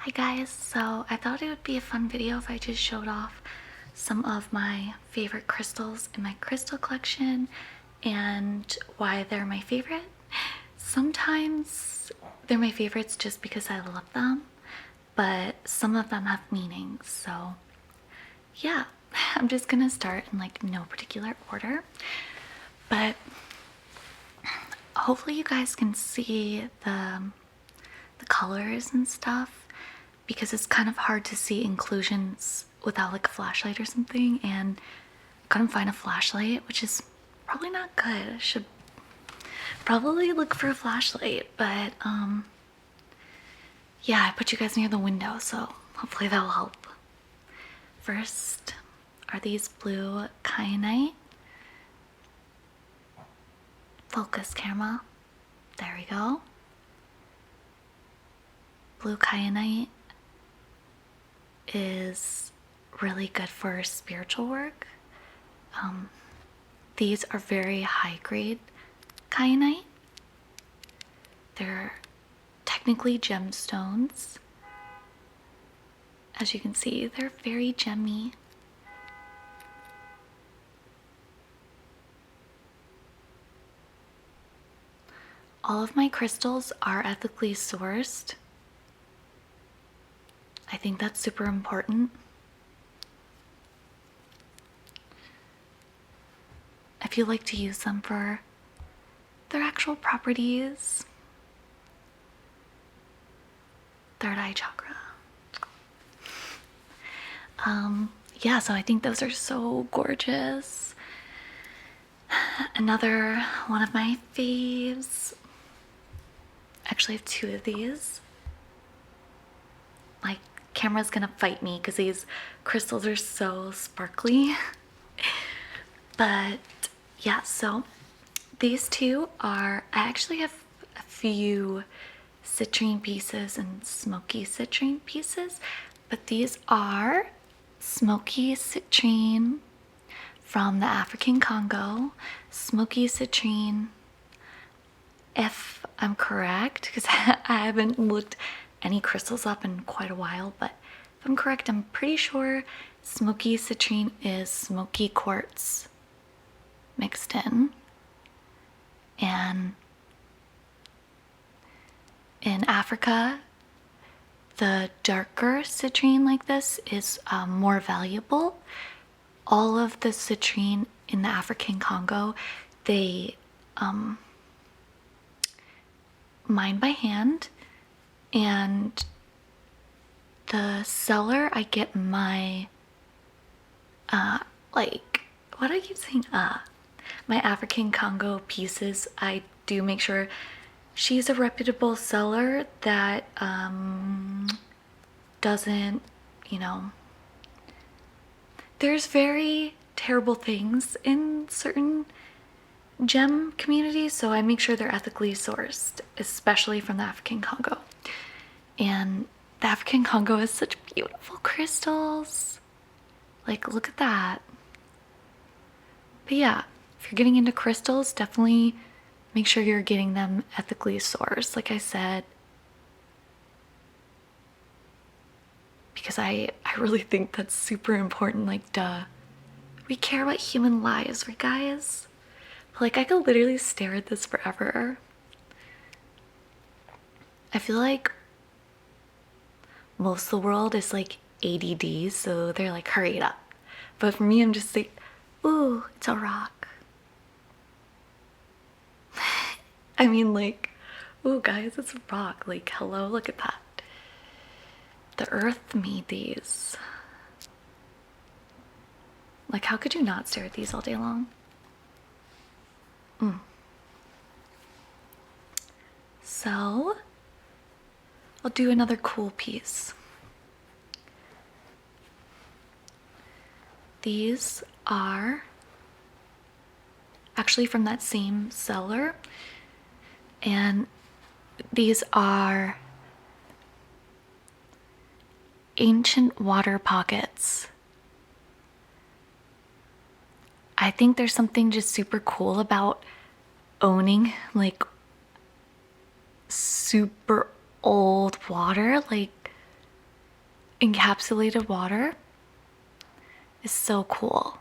Hi guys, so I thought it would be a fun video if I just showed off some of my favorite crystals in my crystal collection and why they're my favorite. Sometimes they're my favorites just because I love them, but some of them have meanings, so yeah. I'm just gonna start in like no particular order, but hopefully you guys can see the colors and stuff, because it's kind of hard to see inclusions without like a flashlight or something, and I couldn't find a flashlight, which is probably not good. I should probably look for a flashlight, but yeah, I put you guys near the window, so hopefully that will help. First are these blue Kyanite. Focus camera. There we go. Blue Kyanite is really good for spiritual work. These are very high grade kyanite. They're technically gemstones. As you can see, they're very gemmy. All of my crystals are ethically sourced. I think that's super important. If you like to use them for their actual properties. Third eye chakra. Yeah, so I think those are so gorgeous. Another one of my faves. Actually, I have two of these. My camera's gonna fight me because these crystals are so sparkly. But yeah, so these two are, I actually have a few citrine pieces and smoky citrine pieces, but these are Smoky Citrine from the African Congo. Smoky Citrine, if I'm correct, because I haven't looked any crystals up in quite a while, but if I'm correct, I'm pretty sure Smoky Citrine is smoky quartz mixed in. And in Africa, the darker citrine like this is more valuable. All of the citrine in the African Congo, they mine by hand, and the seller I get my like, what do I keep saying? My African Congo pieces, I do make sure she's a reputable seller that doesn't, you know, there's very terrible things in certain gem communities, so I make sure they're ethically sourced, especially from the African Congo. And the African Congo has such beautiful crystals. Like, look at that. But yeah, if you're getting into crystals, definitely make sure you're getting them ethically sourced, like I said. Because I really think that's super important. Like, duh. We care about human lives, right, guys? But, like, I could literally stare at this forever. I feel like most of the world is like ADD, so they're like, hurry it up. But for me, I'm just like, ooh, it's a rock. I mean, like, ooh, guys, it's a rock. Like, hello, look at that. The earth made these. Like, how could you not stare at these all day long? So, I'll do another cool piece. These are actually from that same seller, and these are ancient water pockets. I think there's something just super cool about owning like super old water. Like, encapsulated water is so cool.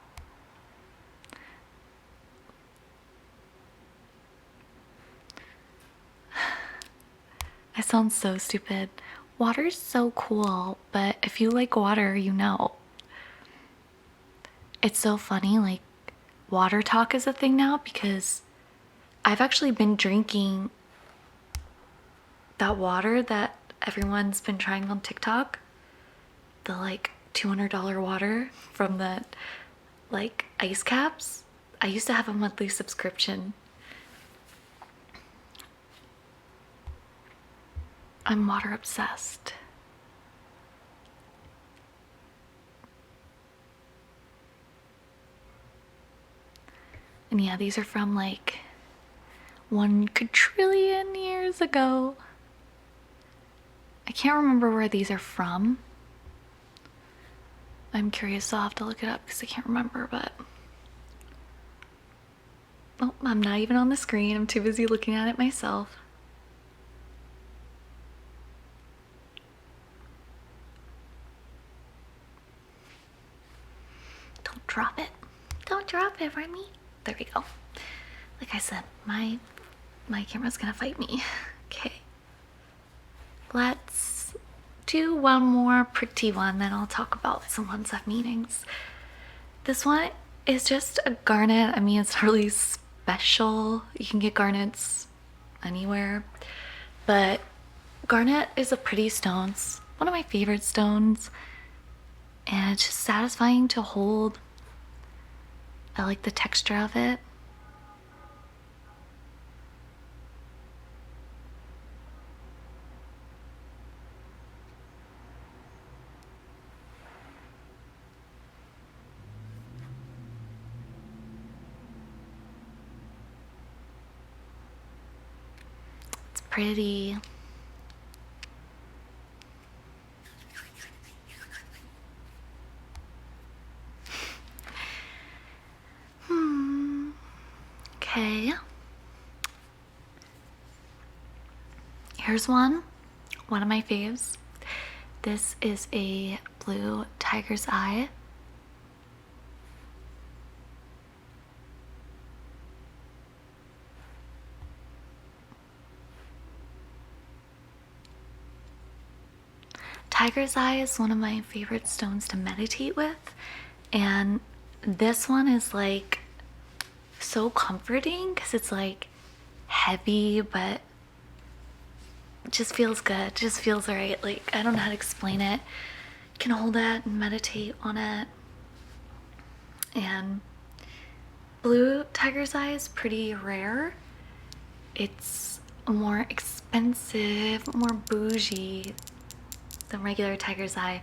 I sound so stupid. Water is so cool, but if you like water, you know. It's so funny, like, water talk is a thing now because I've actually been drinking that water that everyone's been trying on TikTok. The like $200 water from the like ice caps. I used to have a monthly subscription. I'm water obsessed. And yeah, these are from like 1 quadrillion years ago. I can't remember where these are from. I'm curious, so I'll have to look it up because I can't remember, but... Oh, I'm not even on the screen. I'm too busy looking at it myself. Don't drop it. Don't drop it, Remi. There we go. Like I said, my camera's gonna fight me. Okay. Let's do one more pretty one, then I'll talk about some ones that have meanings. This one is just a garnet. I mean, it's not really special. You can get garnets anywhere, but garnet is a pretty stone. It's one of my favorite stones, and it's just satisfying to hold. I like the texture of it. It's pretty. Okay. Here's one of my faves. This is a blue tiger's eye. Tiger's eye is one of my favorite stones to meditate with, and this one is like so comforting because it's like heavy, but it just feels good. It just feels right. Like, I don't know how to explain it. You can hold it and meditate on it. And blue tiger's eye is pretty rare. It's more expensive, more bougie than regular tiger's eye.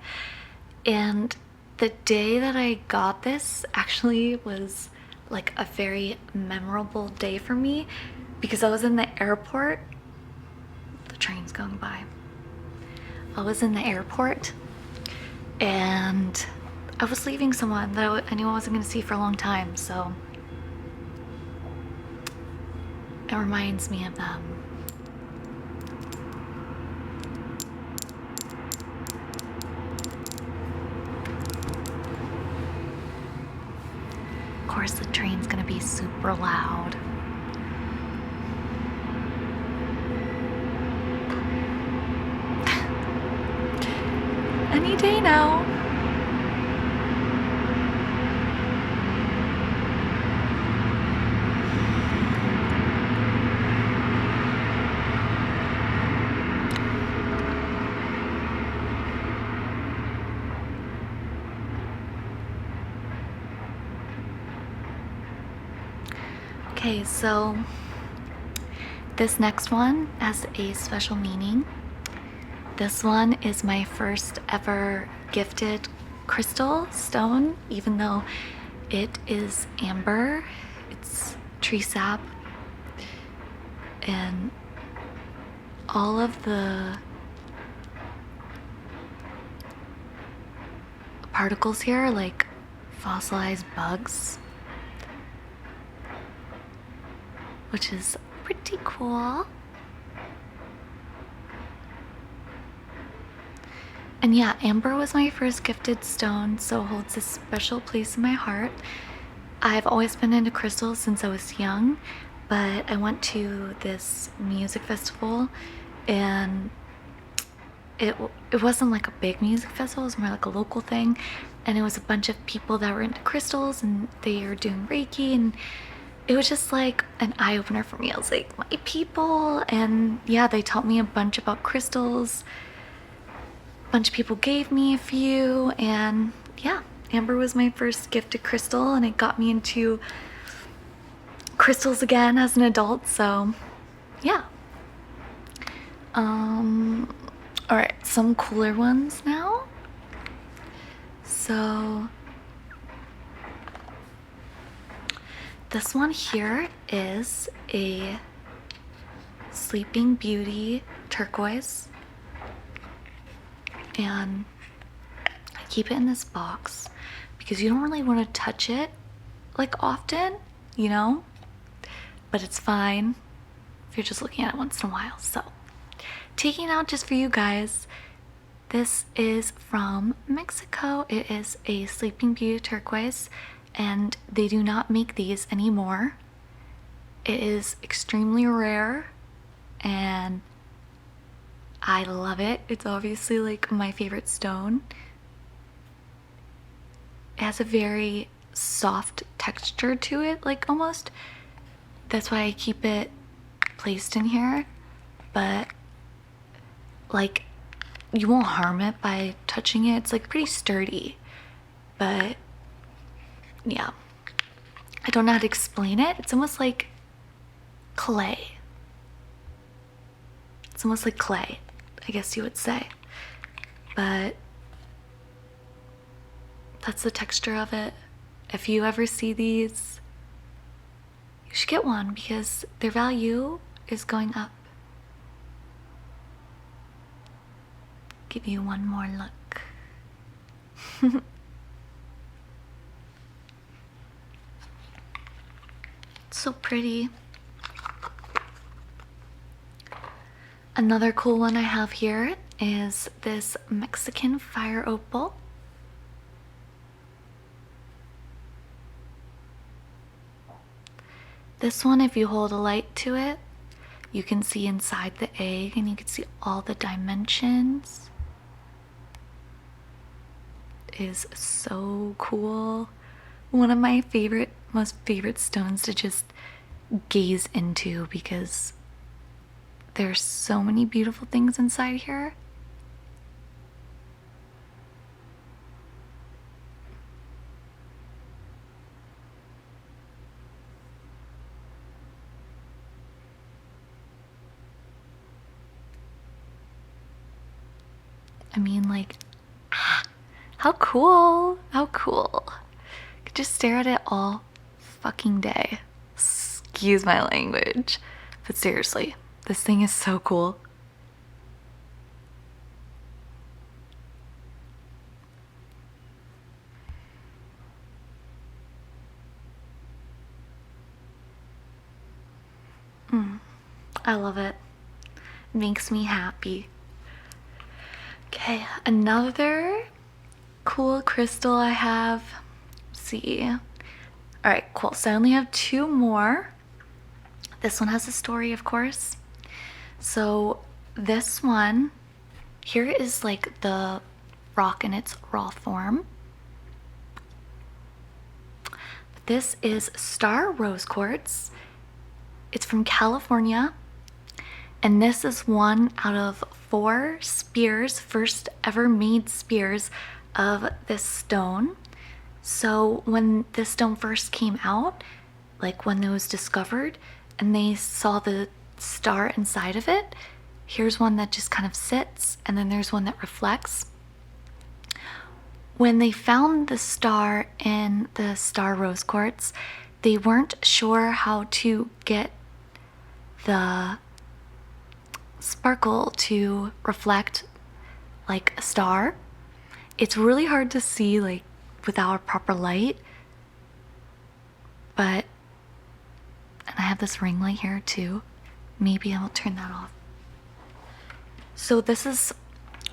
And the day that I got this actually was like a very memorable day for me because I was in the airport. The train's going by. I was in the airport and I was leaving someone that I knew I wasn't going to see for a long time, so it reminds me of them. Of course, the train's gonna be super loud. Any day now. Okay, so this next one has a special meaning. This one is my first ever gifted crystal stone, even though it is amber. It's tree sap, and all of the particles here are like fossilized bugs, which is pretty cool. And yeah, amber was my first gifted stone, so it holds a special place in my heart. I've always been into crystals since I was young, but I went to this music festival and it wasn't like a big music festival, it was more like a local thing, and it was a bunch of people that were into crystals and they were doing Reiki, and it was just like an eye-opener for me. I was like, my people. And yeah, they taught me a bunch about crystals. A bunch of people gave me a few, and yeah, amber was my first gifted crystal, and it got me into crystals again as an adult, so yeah. All right, some cooler ones now. So this one here is a Sleeping Beauty turquoise, and I keep it in this box because you don't really want to touch it like often, you know, but it's fine if you're just looking at it once in a while. So taking it out just for you guys. This is from Mexico. It is a Sleeping Beauty turquoise, and they do not make these anymore. It is extremely rare and I love it. It's obviously like my favorite stone. It has a very soft texture to it, like almost. That's why I keep it placed in here, but like you won't harm it by touching it. It's like pretty sturdy, but yeah, I don't know how to explain it. It's almost like clay. It's almost like clay, I guess you would say, but that's the texture of it. If you ever see these, you should get one because their value is going up. Give you one more look. It's so pretty. Another cool one I have here is this Mexican fire opal. This one, if you hold a light to it, you can see inside the egg and you can see all the dimensions. It is so cool. One of my most favorite stones to just gaze into because there's so many beautiful things inside here. I mean, like, how cool, how cool. I could just stare at it all fucking day. Excuse my language, but seriously, this thing is so cool. I love it. It makes me happy. Okay, another cool crystal I have. Let's see. All right, cool. So I only have two more. This one has a story, of course. So this one here is like the rock in its raw form. This is Star Rose Quartz. It's from California. And this is one out of 4 spears, first ever made spears of this stone. So when this stone first came out, like when it was discovered and they saw the star inside of it, here's one that just kind of sits and then there's one that reflects. When they found the star in the Star Rose Quartz, they weren't sure how to get the sparkle to reflect like a star. It's really hard to see like without proper light, but and I have this ring light here too. Maybe I'll turn that off. So this is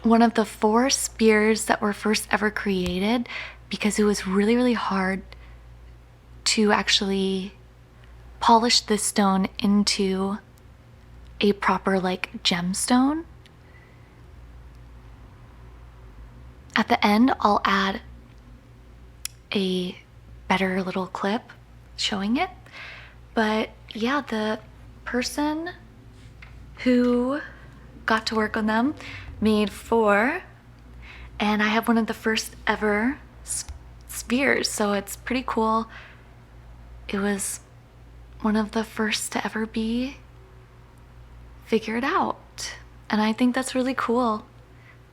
one of the 4 spears that were first ever created because it was really, really hard to actually polish this stone into a proper like gemstone. At the end, I'll add a better little clip showing it. But yeah, the person who got to work on them made 4, and I have one of the first ever spears, so it's pretty cool. It was one of the first to ever be figured out, and I think that's really cool.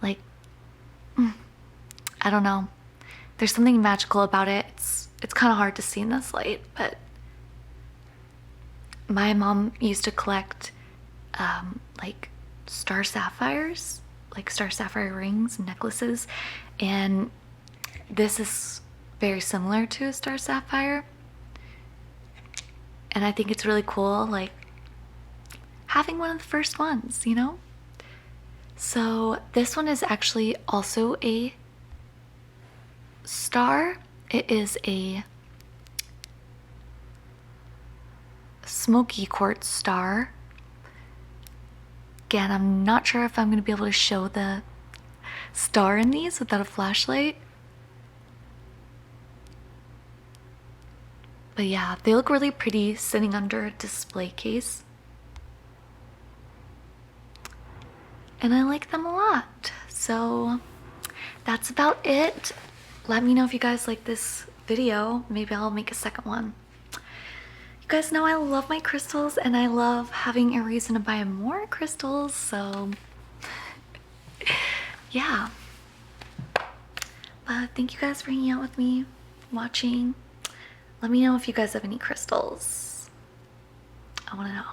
Like, I don't know, there's something magical about it. It's kind of hard to see in this light, but my mom used to collect like star sapphires, like star sapphire rings and necklaces, and this is very similar to a star sapphire, and I think it's really cool, like having one of the first ones, you know? So this one is actually also a star. It is a smoky quartz star. Again, I'm not sure if I'm going to be able to show the star in these without a flashlight. But yeah, they look really pretty sitting under a display case. And I like them a lot. So that's about it. Let me know if you guys like this video. Maybe I'll make a second one. You guys know I love my crystals and I love having a reason to buy more crystals, so yeah. But thank you guys for hanging out with me, watching. Let me know if you guys have any crystals. I want to know.